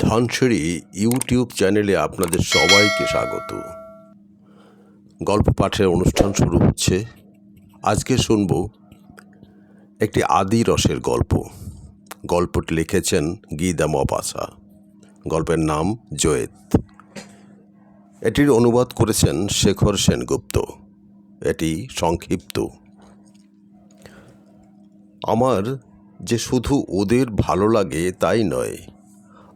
ধনসিঁড়ি YouTube চ্যানেলে আপনাদের সবাইকে স্বাগত। গল্প পাঠের অনুষ্ঠান শুরু হচ্ছে। আজকে শুনব একটি আদি রসের গল্প। গল্পটি লিখেছেন গীতা মপাসা। গল্পের নাম জয়েত। এটির অনুবাদ করেছেন শেখর সেনগুপ্ত। এটি সংক্ষিপ্ত। আমার যে শুধু ওদের ভালো লাগে তাই নয়,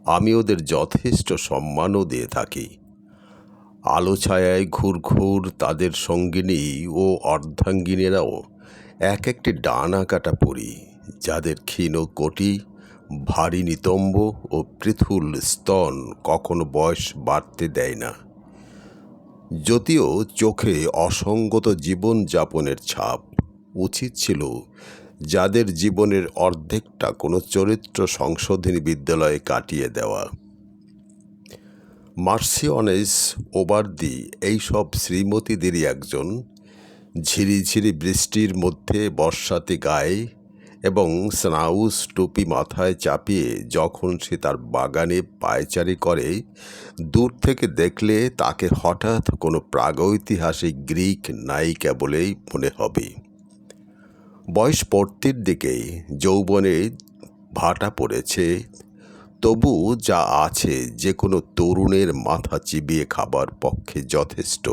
আমি ওদের যথেষ্ট সম্মানও দিয়ে থাকি। আলো ছায়ায় ঘুরঘুর তাদের সঙ্গিনী ও অর্ধাঙ্গিনীরাও এক একটি ডানা কাটা পরি, যাদের ক্ষীণ কোটি, ভারী নিতম্ব ও পৃথুল স্তন কখনো বয়স বাড়তে দেয় না। যদিও চোখে অসঙ্গত জীবনযাপনের ছাপ, উচিত ছিল যাদের জীবনের অর্ধেকটা কোনো চরিত্র সংশোধনী বিদ্যালয়ে কাটিয়ে দেওয়া। মার্সিওনেস ওবার্দি এইসব শ্রীমতীদেরই একজন। ঝিরিঝিরি বৃষ্টির মধ্যে বর্ষাতে গায়ে এবং স্নাউস টুপি মাথায় চাপিয়ে যখন সে তার বাগানে পায়চারি করে, দূর থেকে দেখলে তাকে হঠাৎ কোনো প্রাগৈতিহাসিক গ্রিক নায়িকা বলেই মনে হবে। বয়স পড়তির দিকেই, যৌবনে ভাটা পড়েছে, তবু যা আছে যে কোনো তরুণের মাথা চিবিয়ে খাবার পক্ষে যথেষ্ট।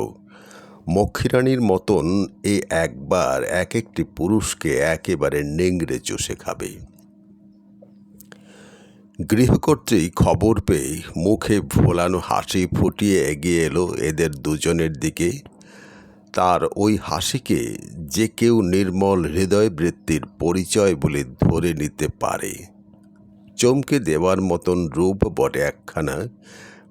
মক্ষীরানীর মতন এ একবার এক একটি পুরুষকে একেবারে নেংড়ে চষে খাবে। গৃহকর্ত্রী খবর পেয়ে মুখে ভোলানো হাসি ফুটিয়ে এগিয়ে এলো এদের দুজনের দিকে। তার ওই হাসিকে যে কেউ নির্মল হৃদয়বৃত্তির পরিচয় বলে ধরে নিতে পারে। চমকে দেওয়ার মতন রূপ বটে একখানা।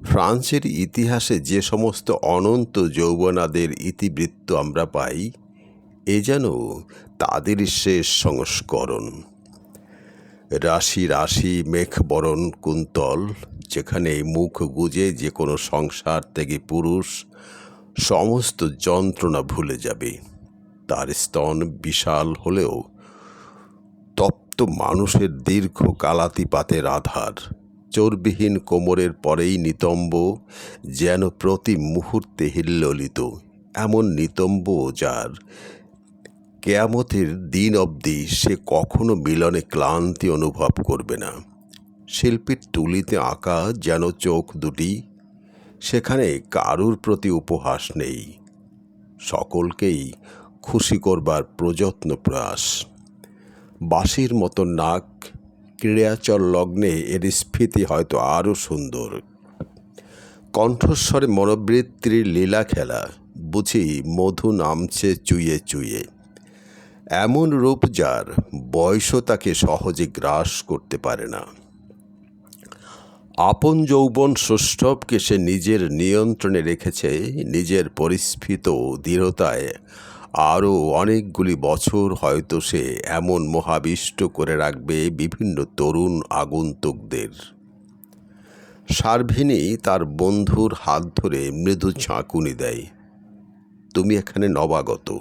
ফ্রান্সের ইতিহাসে যে সমস্ত অনন্ত যৌবনাদের ইতিবৃত্ত আমরা পাই, এ যেন তাদেরই শেষ সংস্করণ। রাশি রাশি মেঘবরণ কুন্তল, যেখানে মুখ গুজে যে কোনো সংসার থেকে পুরুষ সমস্ত যন্ত্রণা ভুলে যাবে। তার স্তন বিশাল হলেও তপ্ত মানুষের দীর্ঘ কালাতিপাতের আধার। চর্বিহীন কোমরের পরেই নিতম্ব, যেন প্রতি মুহূর্তে হিল্লোলিত। এমন নিতম্ব যার কেয়ামতের দিন অবধি সে কখনো মিলনে ক্লান্তি অনুভব করবে না। শিল্পীর তুলিতে আঁকা যেন চোখ দুটি, সেখানে কারুর প্রতি উপহাস নেই, সকলকেই খুশি করবার প্রযত্ন প্রয়াস। বাঁশির মতো নাক, ক্রীড়াচল লগ্নে এর স্ফীতি হয়তো আরও সুন্দর। কণ্ঠস্বরে মনোবৃত্তির লীলা খেলা, বুঝি মধু নামছে চুইয়ে চুইয়ে। এমন রূপ যার বয়সও তাকে সহজে গ্রাস করতে পারে না। আপন যৌবন সৌষ্ঠবকে সে নিজের নিয়ন্ত্রণে রেখেছে। নিজের পরিস্ফীত দৃঢ়তায় আরও অনেকগুলি বছর হয়তো সে এমন মহাবিষ্ট করে রাখবে বিভিন্ন তরুণ আগন্তুকদের। সার্ভিনী তার বন্ধুর হাত ধরে মৃদু ঝাঁকুনি দেয়। তুমি এখানে নবাগত,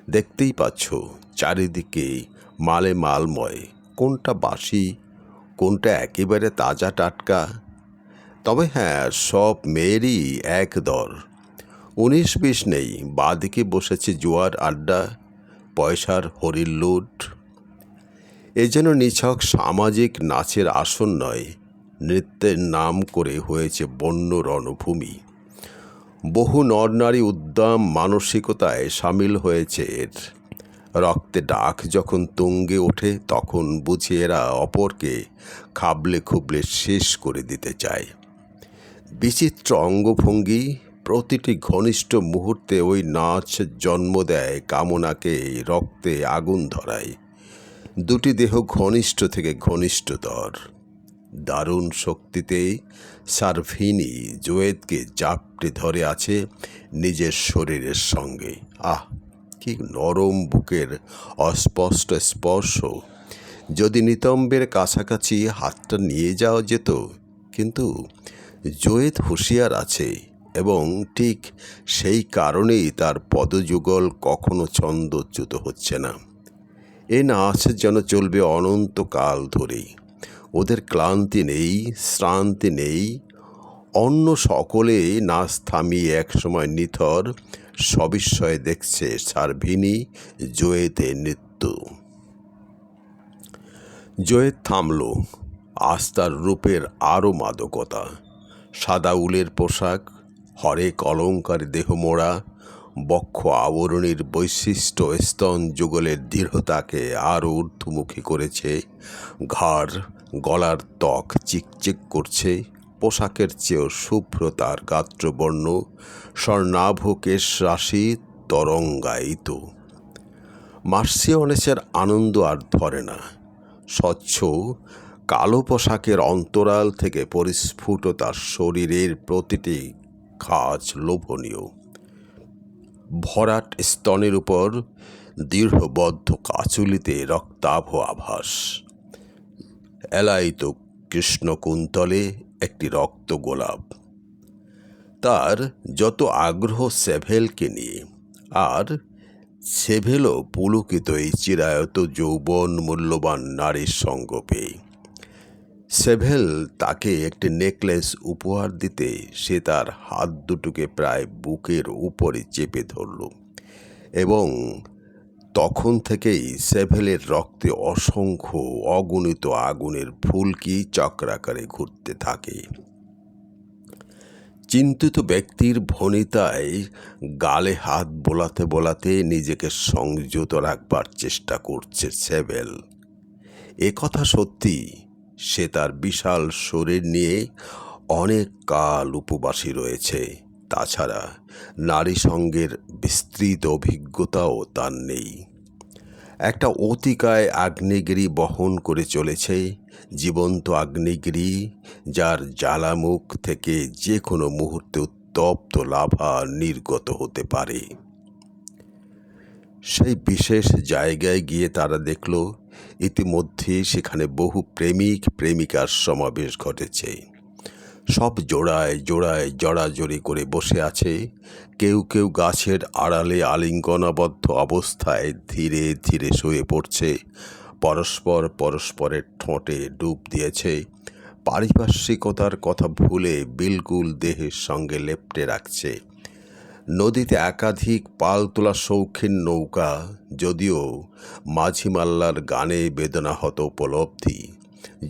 দেখতেই পাচ্ছ চারিদিকে মালে মালময়। কোনটা বাসি, কোনটা একেবারে তাজা টাটকা। তবে হ্যাঁ, সব মেয়েরই এক দর। 19-20 নেই, বাদিকে বসেছে জুয়ার আড্ডা, পয়সার হরিল্লুট। এ যেন নিছক সামাজিক নাচের আসন নয়, নৃত্যের নাম করে হয়েছে বন্য রণভূমি। বহু নরনারী উদ্দাম মানসিকতায় সামিল হয়েছে এর। রক্তে ডাক যখন তুঙ্গে ওঠে, তখন বুঝি এরা অপরকে খাবলে খুবলে শেষ করে দিতে চায়। বিচিত্র অঙ্গভঙ্গি, প্রতিটি ঘনিষ্ঠ মুহূর্তে ওই নাচ জন্ম দেয় কামনাকে, রক্তে আগুন ধরায়। দুটি দেহ ঘনিষ্ঠ থেকে ঘনিষ্ঠতর। দারুণ শক্তিতে সার্ভিনী জয়েতকে জাপটে ধরে আছে নিজের শরীরের সঙ্গে। আহ, কি নরম বুকের অস্পষ্ট স্পর্শ! যদি নিতম্বের কাছাকাছি হাতটা নিয়ে যাওয়া যেত। কিন্তু জয়েত হুঁশিয়ার আছে, এবং ঠিক সেই কারণেই তার পদযুগল কখনো ছন্দচ্যুত হচ্ছে না। এ নাচ যেন চলবে অনন্তকাল ধরেই। ওদের ক্লান্তি নেই, শ্রান্তি নেই। অন্য সকলে নাচ থামিয়ে একসময় নিথর সবিস্ময়ে দেখছে সার্ভিনী জোয়েতের নৃত্য। জোয়েত থামল। আজ তার রূপের আরও মাদকতা। সাদা উলের পোশাক, হরেক অলঙ্কারে দেহ মোড়া, বক্ষ আবরণীর বৈশিষ্ট্য স্তন যুগলের দৃঢ়তাকে আরও ঊর্ধ্বমুখী করেছে। ঘাড়, গলার ত্বক চিকচিক করছে। পোশাকের চেয়েও শুভ্র তার গাত্রবর্ণ, স্বর্ণাভ কেশ রাশি তরঙ্গায়িত। মার্সিওনেসের আনন্দ আর ধরে না। স্বচ্ছ কালো পোশাকের অন্তরাল থেকে পরিস্ফুট তার শরীরের প্রতিটি খাঁজ লোভনীয়। ভরাট স্তনের উপর দৃঢ়বদ্ধ কাচুলিতে রক্তাভ আভাস। এলাইত কৃষ্ণকুন্তলে একটি রক্ত গোলাপ। তার যত আগ্রহ সেভেলকে নিয়ে, আর সেভেলও পুলকিত এই চিরায়ত যৌবন মূল্যবান নারীর সঙ্গ পেয়ে। সেভেল তাকে একটি নেকলেস উপহার দিতে সে তার হাত দুটোকে প্রায় বুকের উপরে চেপে ধরল, এবং তখন থেকেই সেভেলের রক্তে অসংখ্য অগণিত আগুনের ফুলকি চক্রাকারে ঘুরতে থাকে। চিন্তিত ব্যক্তির ভনিতায় গালে হাত বোলাতে বোলাতে নিজেকে সংযত রাখবার চেষ্টা করছে সেভেল। এ কথা সত্যি, সে তার বিশাল শরীর নিয়ে অনেক কাল উপবাসী রয়েছে। তাছাড়া নারী সঙ্গের বিস্তৃত অভিজ্ঞতাও তার নেই। একটা অতিকায় আগ্নেয়গিরি বহন করে চলেছে, জীবন্ত আগ্নেয়গিরি, যার জ্বালামুখ থেকে যে কোনো মুহূর্তে উত্তপ্ত লাভা নির্গত হতে পারে। সেই বিশেষ জায়গায় গিয়ে তারা দেখল ইতিমধ্যে সেখানে বহু প্রেমিক প্রেমিকার সমাবেশ ঘটেছে। সব জোড়ায় জোড়ায় জড়াজড়ি করে বসে আছে। কেউ কেউ গাছের আড়ালে আলিঙ্গনাবদ্ধ অবস্থায় ধীরে ধীরে শুয়ে পড়ছে। পরস্পর পরস্পরের ঠোঁটে ডুব দিয়েছে। পারিপার্শ্বিকতার কথা ভুলে বিলকুল দেহের সঙ্গে লেপ্টে রাখছে। নদীতে একাধিক পাল তোলা শৌখিন নৌকা, যদিও মাঝিমাল্লার গানে বেদনাহত উপলব্ধি।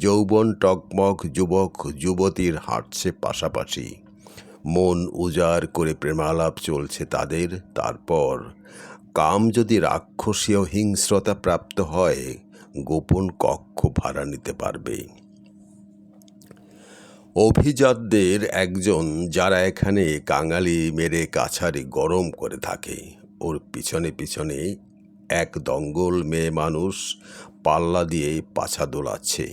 যৌবন টকমক যুবক যুবতীর হাঁটছে পাশাপাশি। মন উজাড় করে প্রেমালাপ চলছে তাদের। তারপর কাম যদি রাক্ষসীয় হিংস্রতা প্রাপ্ত হয়, গোপন কক্ষ ভাড়া নিতে পারবে। অভিজাতদের একজন, যারা এখানে কাঙালি মেরে কাছারি গরম করে থাকে, ওর পিছনে পিছনে এক দঙ্গল মেয়ে মানুষ পাল্লা দিয়ে পাছা দোলাচ্ছে।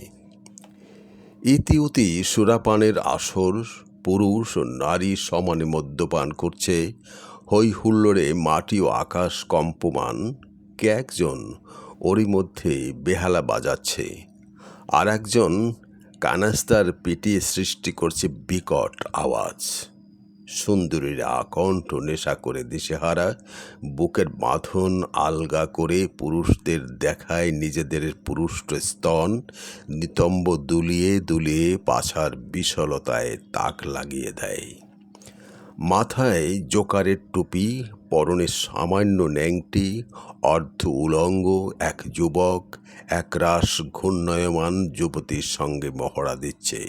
ইতিউতি সুরাপানের আসর, পুরুষ ও নারী সমানে মদ্যপান করছে। হই হুল্লোড়ে মাটি ও আকাশ কম্পমান। কে একজন ওরই মধ্যে বেহালা বাজাচ্ছে, আর একজন কানাস্তার পিটিয়ে সৃষ্টি করছে বিকট আওয়াজ। সুন্দরীরা আকণ্ঠ নেশা করে দিশেহারা, বুকের বাঁধন আলগা করে পুরুষদের দেখায় নিজেদের পুরুষ্ট স্তন, নিতম্ব দুলিয়ে দুলিয়ে পাছার বিশলতায় তাক লাগিয়ে দেয়। মাথায় জোকারের টুপি, পরনে সামান্য ন্যাংটি, অর্ধ উলঙ্গ এক যুবক একরাশ ঘূর্ণায়মান যুবতীর সঙ্গে মহড়া দিচ্ছে।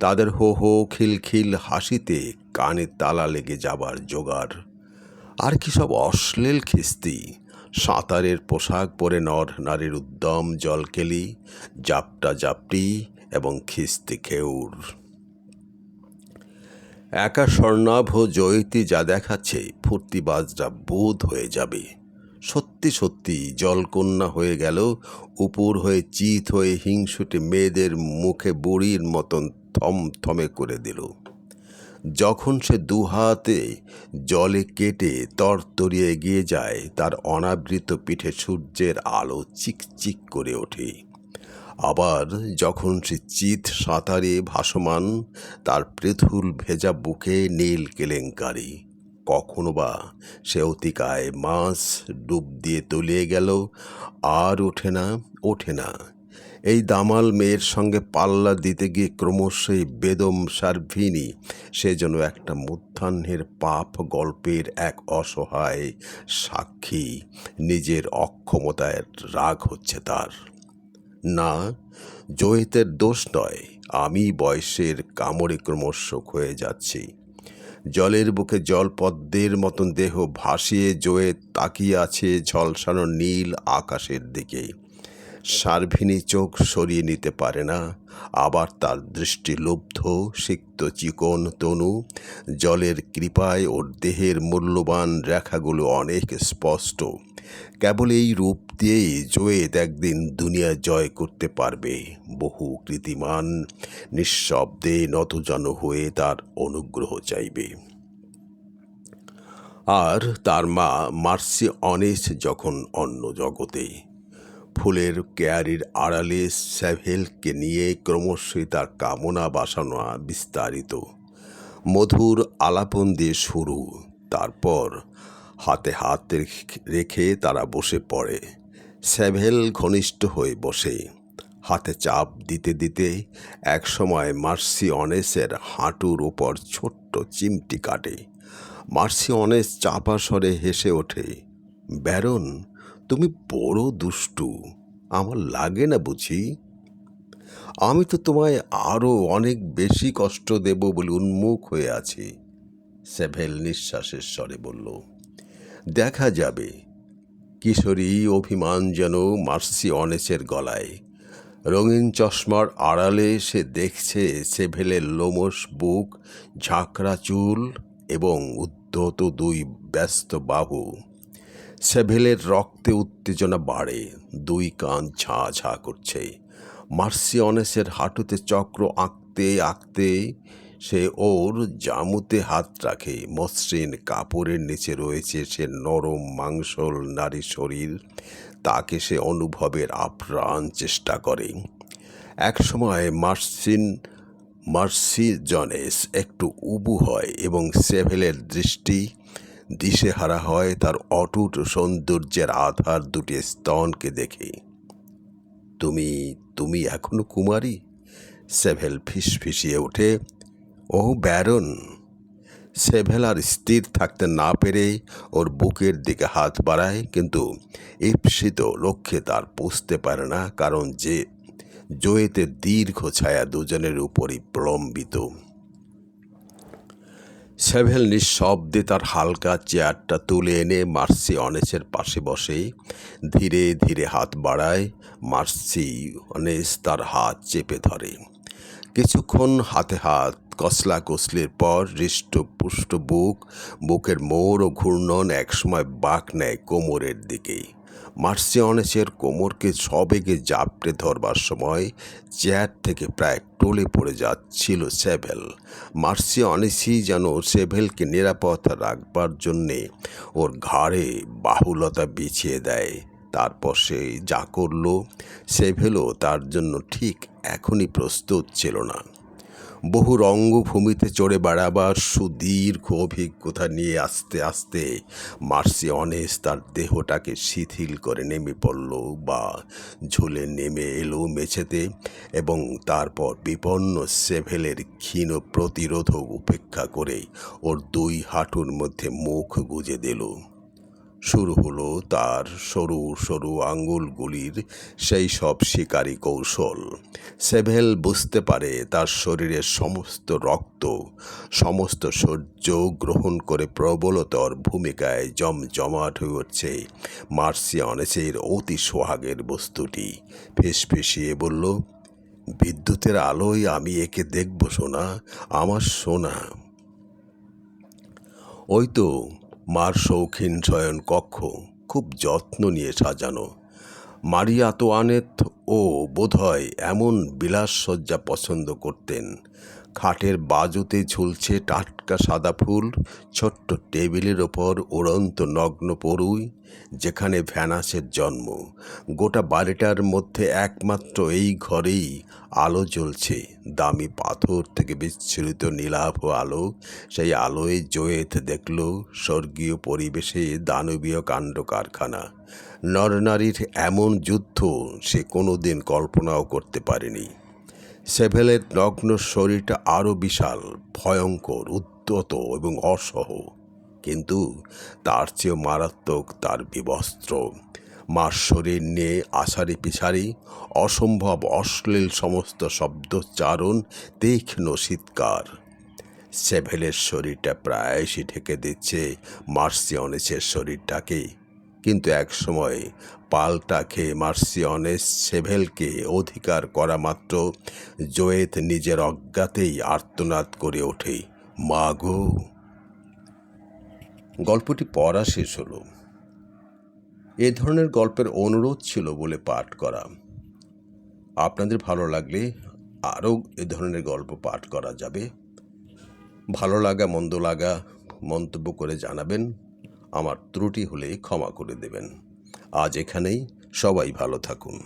তাদের হো হো খিলখিল হাসিতে কানে তালা লেগে যাবার জোগাড়। আর কি সব অশ্লীল খিস্তি! সাঁতারের পোশাক পরে নর নারীর উদ্যম জলকেলি, জাপটা জাপটি এবং খিস্তি খেউর। একা স্বর্ণাভ জয়তী যা দেখাচ্ছে, ফুর্তিবাজরা বোধ হয়ে যাবে। সত্যি সত্যি জলকন্যা হয়ে গেল, উপর হয়ে চিত হয়ে হিংসুটে মেয়েদের মুখে বুড়ির মতন থমথমে করে দিল। যখন সে দুহাতে জলে কেটে তরতরিয়ে এগিয়ে যায়, তার অনাবৃত পিঠে সূর্যের আলো চিকচিক করে ওঠে। আবার যখন সে চিত সাঁতারে ভাসমান, তার পৃথুল ভেজা বুকে নীল কেলেঙ্কারি। কখনো বা সে অতিকায় মাছ ডুব দিয়ে তলিয়ে গেল, আর ওঠে না, ওঠে না। এই দামাল মেয়ের সঙ্গে পাল্লা দিতে গিয়ে ক্রমশই বেদম সার্ভিনী সে যেন একটা মধ্যাহ্নের পাপ গল্পের এক অসহায় সাক্ষী। নিজের অক্ষমতায় রাগ হচ্ছে তার। না, জোয়েতের দোষ নয়, আমি বয়সের কামড়ে ক্রমশ ক্ষয়ে যাচ্ছি। জলের বুকে জলপদ্মের মতন দেহ ভাসিয়ে জোয়েত তাকিয়ে আছে ঝলসানো নীল আকাশের দিকে। সার্ভিনী চোখ সরিয়ে নিতে পারে না, আবার তার দৃষ্টি লুব্ধ সিক্ত চিকন তনু। জলের কৃপায় ওর দেহের মূল্যবান রেখাগুলো অনেক স্পষ্ট। কেবল এই রূপ দিয়েই জোয়েত একদিন দুনিয়া জয় করতে পারবে। বহু কৃতিমান নিঃশব্দে নতজানু হয়ে তার অনুগ্রহ চাইবে। আর তার মা মার্সি অনেস যখন অন্য জগতে, ফুলের কেয়ারির আড়ালে স্যাভেলকে নিয়ে ক্রমশই তার কামনা বাসনা বিস্তারিত। মধুর আলাপন দিয়ে শুরু, তারপর হাতে হাত রেখে তারা বসে পড়ে। স্যাভেল ঘনিষ্ঠ হয়ে বসে, হাতে চাপ দিতে দিতে একসময় মার্সি অনেসের হাঁটুর ওপর ছোট্ট চিমটি কাটে। মার্সি অনেস চাপা স্বরে হেসে ওঠে, ব্যারন, তুমি বড় দুষ্টু, আমার লাগে না বুঝি? আমি তো তোমায় আরও অনেক বেশি কষ্ট দেব বলে উন্মুখ হয়ে আছি। স্যাভেল নিঃশ্বাসের স্বরে বলল, দেখা যাবে। কিশোরী অভিমান যেন মার্সি অনেসের গলায়। রঙিন চশমার আড়ালে সে দেখছে সেভেলের লোমশ বুক, ঝাঁকড়া চুল এবং উদ্ধত দুই ব্যস্ত বাহু। সেভেলের রক্তে উত্তেজনা বাড়ে, দুই কান ঝাঁ ঝাঁ করছে। মার্সি অনেসের হাঁটুতে চক্র আঁকতে আঁকতে সে ওর জামুতে হাত রাখে। মসৃণ কাপড়ের নিচে রয়েছে সে নরম মাংসল নারী শরীর, তাকে সে অনুভবের আপ্রাণ চেষ্টা করে। একসময় মার্সি জনেস একটু উবু হয় এবং সেভেলের দৃষ্টি দিশেহারা হয় তার অটুট সৌন্দর্যের আধার দুটি স্তনকে দেখে। তুমি তুমি এখনো কুমারী? সেভেল ফিসফিসিয়ে ওঠে, ও ব্যারন। সেভেল আর স্থির থাকতে না পেরে ওর বুকের দিকে হাত বাড়ায়, কিন্তু ঈপ্সিত লক্ষ্যে তার পুষতে পারে না, কারণ যে জোয়েতের দীর্ঘ ছায়া দুজনের উপরই প্রলম্বিত। সেভেল নিঃশব্দে তার হালকা চেয়ারটা তুলে এনে মার্সি অনেসের পাশে বসে ধীরে ধীরে হাত বাড়ায়। মার্সি অনেস তার হাত চেপে ধরে। কিছুক্ষণ হাতে হাত কসলাকসলির পর হৃষ্টপুষ্ট বুকের মোড় ও ঘূর্ণন একসময় বাঁক নেয় কোমরের দিকে। মার্সি অনেসের কোমরকে সবেগে জাপটে ধরবার সময় চেয়ার থেকে প্রায় টলে পড়ে যাচ্ছিল সেভেল। মার্সি অনেসই যেন সেভেলকে নিরাপদ রাখবার জন্যে ওর ঘাড়ে বাহুলতা বিছিয়ে দেয়। তারপর সে যা করল, সেভেলও তার জন্য ঠিক এখনই প্রস্তুত ছিল না। বহু রঙ্গভূমিতে চড়ে বেড়াবার সুদীর্ঘ অভিজ্ঞতা নিয়ে আস্তে আস্তে মার্সি অনেস তার দেহটাকে শিথিল করে নেমে পড়ল বা ঝুলে নেমে এলো মেঝেতে, এবং তারপর বিপন্ন সেভেলের ক্ষীণ প্রতিরোধ উপেক্ষা করে ওর দুই হাঁটুর মধ্যে মুখ গুজে দিল। শুরু হলো তার সরু সরু আঙ্গুলগুলির সেই সব শিকারী কৌশল। সেভেল বুঝতে পারে তার শরীরের সমস্ত রক্ত, সমস্ত সহ্য গ্রহণ করে প্রবলতর ভূমিকায় জমজমাট হয়ে উঠছে মার্সি অনেসের অতি সোহাগের বস্তুটি। ফিসফিসিয়ে বলল, বিদ্যুতের আলোয় আমি একে দেখব সোনা, আমার সোনা। ওই তো মার শৌখিন শয়ন কক্ষ, খুব যত্ন নিয়ে সাজানো। মারি আতোয়ানেত ও বোধহয় এমন বিলাসসজ্জা পছন্দ করতেন। খাটের বাজুতে ঝুলছে টাটকা সাদা ফুল, ছোট্ট টেবিলের ওপর উড়ন্ত নগ্ন পরুই, যেখানে ভ্যানাসের জন্ম। গোটা বাড়িটার মধ্যে একমাত্র এই ঘরেই আলো জ্বলছে, দামি পাথর থেকে বিচ্ছুরিত নীলাভ আলো। সেই আলোয় জোয়েত দেখল স্বর্গীয় পরিবেশে দানবীয় কাণ্ড কারখানা। নরনারীর এমন যুদ্ধ সে কোনোদিন কল্পনাও করতে পারেনি। সেভেলের নগ্ন শরীরটা আরও বিশাল, ভয়ঙ্কর, উদ্যত এবং অসহ, কিন্তু তার চেয়েও মারাত্মক তার বিবস্ত্র। মার শরীর নিয়ে আছাড়ি পিছাড়ি, অসম্ভব অশ্লীল সমস্ত শব্দোচ্চারণ, তীক্ষ্ণ চিৎকার। সেভেলের শরীরটা প্রায়শই ঢেকে দিচ্ছে মার্সিয়নেসের শরীরটাকে, কিন্তু একসময় পাল্টা খেয়ে মার্সিয়নেস সেভেলকে অধিকার করা মাত্র জোয়েত নিজের অজ্ঞাতেই আর্তনাদ করে ওঠে, মা গো। গল্পটি পড়া শেষ হলো। এ ধরনের গল্পের অনুরোধ ছিল বলে পাঠ করা। আপনাদের ভালো লাগলে আরও এ ধরনের গল্প পাঠ করা যাবে। ভালো লাগা মন্দ লাগা মন্তব্য করে জানাবেন। আমার ত্রুটি হলে ক্ষমা করে দেবেন। আজ এখানেই, সবাই ভালো থাকুন।